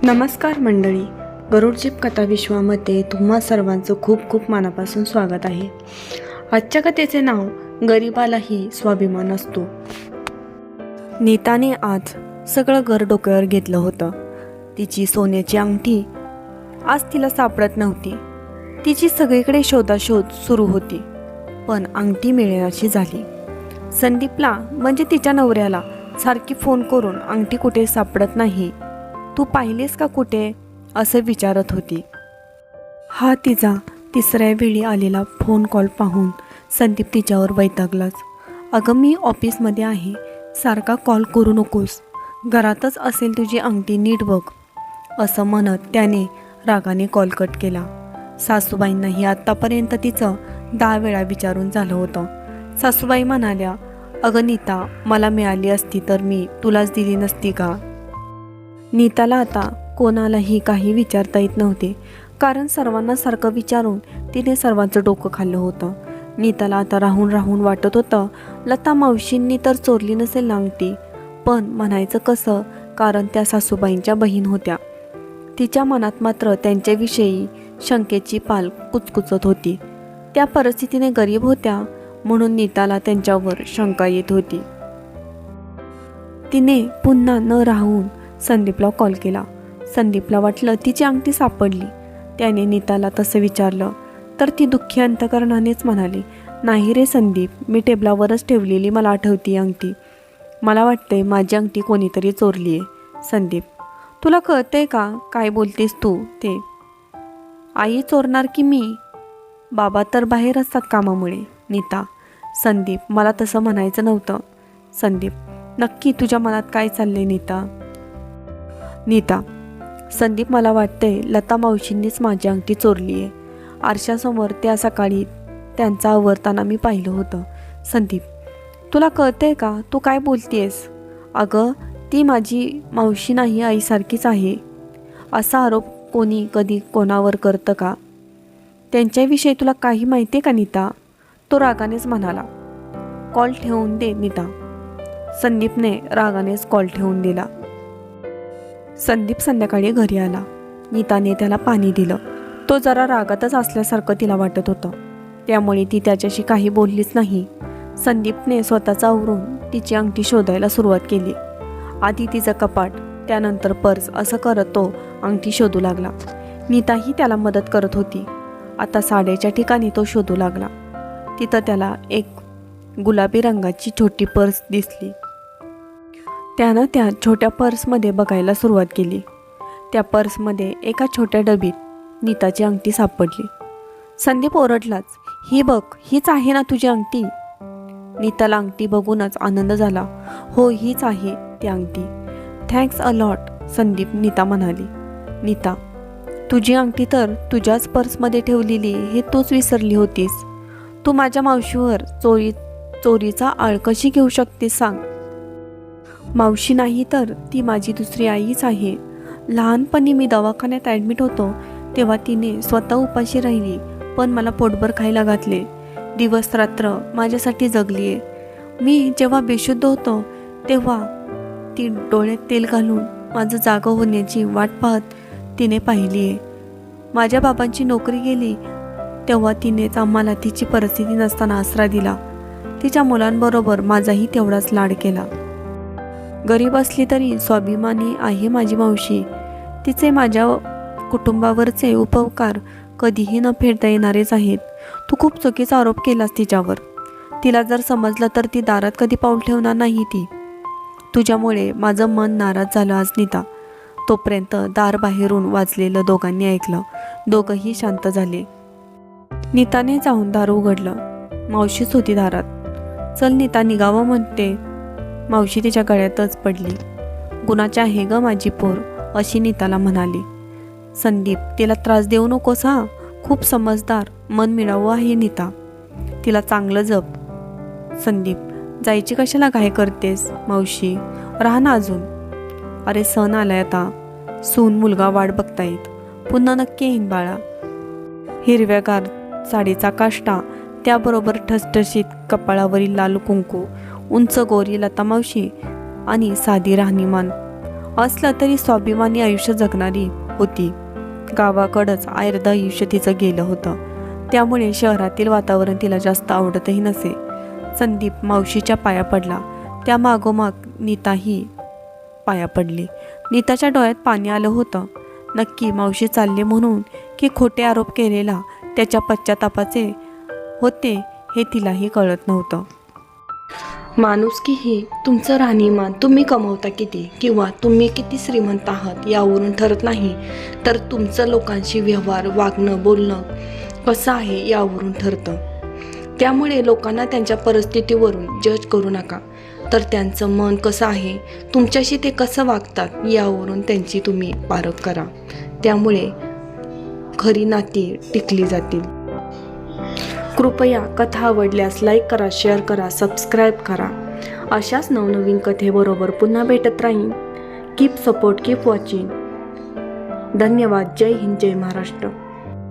नमस्कार मंडळी, गरुडजीप कथा विश्वामध्ये तुम्हा सर्वांचं खूप खूप मनापासून स्वागत आहे. आजच्या कथेचे नाव गरिबालाही स्वाभिमान असतो. नीताने आज सगळं घर डोक्यावर घेतलं होतं. तिची सोन्याची अंगठी आज तिला सापडत नव्हती. तिची सगळीकडे शोधाशोध सुरू होती, पण अंगठी मिळेनाशी झाली. संदीपला म्हणजे तिच्या नवऱ्याला सारखी फोन करून अंगठी कुठे सापडत नाही, तू पाहिलीस का कुठे, असं विचारत होती. हा तिचा तिसऱ्या वेळी आलेला फोन कॉल पाहून संदीप तिच्यावर वैतागलाच. अगं मी ऑफिसमध्ये आहे, सारखा कॉल करू नकोस, घरातच असेल तुझी अंगठी, नीट बघ, असं म्हणत त्याने रागाने कॉल कट केला. सासूबाईंनाही आत्तापर्यंत तिचं 10 वेळा विचारून झालं होतं. सासूबाई म्हणाल्या, अगं नीता, मला मिळाली असती तर मी तुलाच दिली नसती का. नीताला आता कोणालाही काही विचारता येत नव्हते, कारण सर्वांना सारखं विचारून तिने सर्वांचं डोकं खाल्लं होतं. नीताला आता राहून राहून वाटत होतं, लता मावशींनी तर चोरली नसेल अंगठी, पण म्हणायचं कसं, कारण त्या सासूबाईंच्या बहीण होत्या. तिच्या मनात मात्र त्यांच्याविषयी शंकेची पाल कुचकुचत होती. त्या परिस्थितीने गरीब होत्या म्हणून नीताला त्यांच्यावर शंका येत होती. तिने पुन्हा न राहून संदीपला कॉल केला. संदीपला वाटलं तिची अंगठी सापडली. त्याने नीताला तसं विचारलं तर ती दुःखी अंतकरणानेच म्हणाली, नाही रे संदीप, मी टेबलावरच ठेवलेली मला आठवती अंगठी. मला वाटतंय माझी अंगठी कोणीतरी चोरली आहे. संदीप, तुला कळतंय का काय बोलतेस तू ते. आई चोरणार की मी, बाबा तर बाहेर असतात कामामुळे. नीता, संदीप, मला तसं म्हणायचं नव्हतं. संदीप, नक्की तुझ्या मनात काय चाललंय नीता. नीता, संदीप, मला वाटतंय लता मावशींनीच माझी अंगठी चोरली आहे. आरशासमोर त्या सकाळी त्यांचा आवरताना मी पाहिलं होतं. संदीप, तुला कळतंय का तू काय बोलतेस. अगं ती माझी मावशी नाही, आईसारखीच आहे. असा आरोप कोणी कधी कोणावर करतं का. त्यांच्याविषयी तुला काही माहिती आहे का नीता. तो रागानेच म्हणाला. कॉल ठेवून दे नीता. संदीपने रागानेच कॉल ठेवून दिला. संदीप संध्याकाळी घरी आला. नीताने त्याला पाणी दिलं. तो जरा रागातच असल्यासारखं तिला वाटत होतं, त्यामुळे ती त्याच्याशी काही बोललीच नाही. संदीपने स्वतःचा आवरून तिची अंगठी शोधायला सुरुवात केली. आधी तिचं कपाट, त्यानंतर पर्स, असं करत तो अंगठी शोधू लागला. नीताही त्याला मदत करत होती. आता साड्याच्या ठिकाणी तो शोधू लागला. तिथं त्याला एक गुलाबी रंगाची छोटी पर्स दिसली. त्यानं त्या छोट्या पर्समध्ये बघायला सुरुवात केली. त्या पर्समध्ये एका छोट्या डबीत नीताची अंगठी सापडली. संदीप ओरडलाच, ही बघ, हीच आहे ना तुझी अंगठी. नीताला अंगठी बघूनच आनंद झाला. हो, हीच आहे ती अंगठी. Thanks a lot Sandeep, Neeta म्हणाली. नीता, तुझी अंगठी तर तुझ्याच पर्समध्ये ठेवलेली, हे तूच विसरली होतीस. तू माझ्या मावशीवर चोरीचा आळ कशी घेऊ शकतेस सांग. मावशी नाही तर ती माझी दुसरी आईच आहे. लहानपणी मी दवाखान्यात ॲडमिट होतो तेव्हा तिने स्वतः उपाशी राहिली, पण मला पोटभर खायला घातले. दिवस रात्र माझ्यासाठी जगली आहे. मी जेव्हा बेशुद्ध होतो तेव्हा ती डोळ्यात तेल घालून माझं जागं होण्याची वाट पाहत तिने पाहिली आहे. माझ्या बाबांची नोकरी गेली तेव्हा तिनेच आम्हाला तिची परिस्थिती नसताना आसरा दिला. तिच्या मुलांबरोबर माझाही तेवढाच लाड केला. गरीब असली तरी स्वाभिमानी आहे माझी मावशी. तिचे माझ्या कुटुंबावरचे उपकार कधीही न फेडता येणारेच आहेत. तू खूप चुकीचा आरोप केलास तिच्यावर. तिला जर समजलं तर ती दारात कधी पाऊल ठेवणार नाही. ती तुझ्यामुळे माझं मन नाराज झालं आज नीता. तोपर्यंत दार बाहेरून वाजलेलं दोघांनी ऐकलं. दोघंही शांत झाले. नीताने जाऊन दार उघडलं. मावशीच होती दारात. चल नीता, निघावं म्हणते. मावशी तिच्या गळ्यातच पडली. गुणाची आहे ग माझी पोर, अशी नीताला म्हणाली. संदीप, तिला त्रास देऊ नकोस हा, खूप समजदार, मन मिळावं आहे नीता, तिला चांगलं जप. संदीप, जायची कशाला घाई करतेस. मावशी, राहा ना अजून. अरे सण आलाय आता, सून मुलगा वाट बघतायत, पुन्हा नक्की येईन बाळा. हिरव्यागार साडीचा काष्टा, त्याबरोबर ठसठशीत कपाळावरील लाल कुंकू, उंच गोरी लता मावशी आणि साधी राहणीमान. असलं तरी स्वाभिमानी आयुष्य जगणारी होती. गावाकडंच अर्ध आयुष्य तिचं गेलं होतं, त्यामुळे शहरातील वातावरण तिला जास्त आवडतही नसे. संदीप मावशीच्या पाया पडला. त्या मागोमाग नीताही पाया पडली. नीताच्या डोळ्यात पाणी आलं होतं. नक्की मावशी चालले म्हणून की खोटे आरोप केलेला त्याच्या पश्चातापाचे होते हे तिलाही कळत नव्हतं. माणुसकी ही तुमचं राहणीमान, तुम्ही कमवता किती किंवा तुम्ही किती श्रीमंत आहात यावरून ठरत नाही, तर तुमचं लोकांशी व्यवहार, वागणं, बोलणं कसं आहे यावरून ठरतं. त्यामुळे लोकांना त्यांच्या परिस्थितीवरून जज करू नका, तर त्यांचं मन कसं आहे, तुमच्याशी ते कसं वागतात यावरून त्यांची तुम्ही पारख करा. त्यामुळे खरी नाती टिकली जातील. कृपया कथा आवडल्यास लाईक करा, शेअर करा, सबस्क्राईब करा. अशाच नवनवीन कथेबरोबर पुन्हा भेटत राहीन. Keep support, keep watching. धन्यवाद. जय हिंद, जय महाराष्ट्र.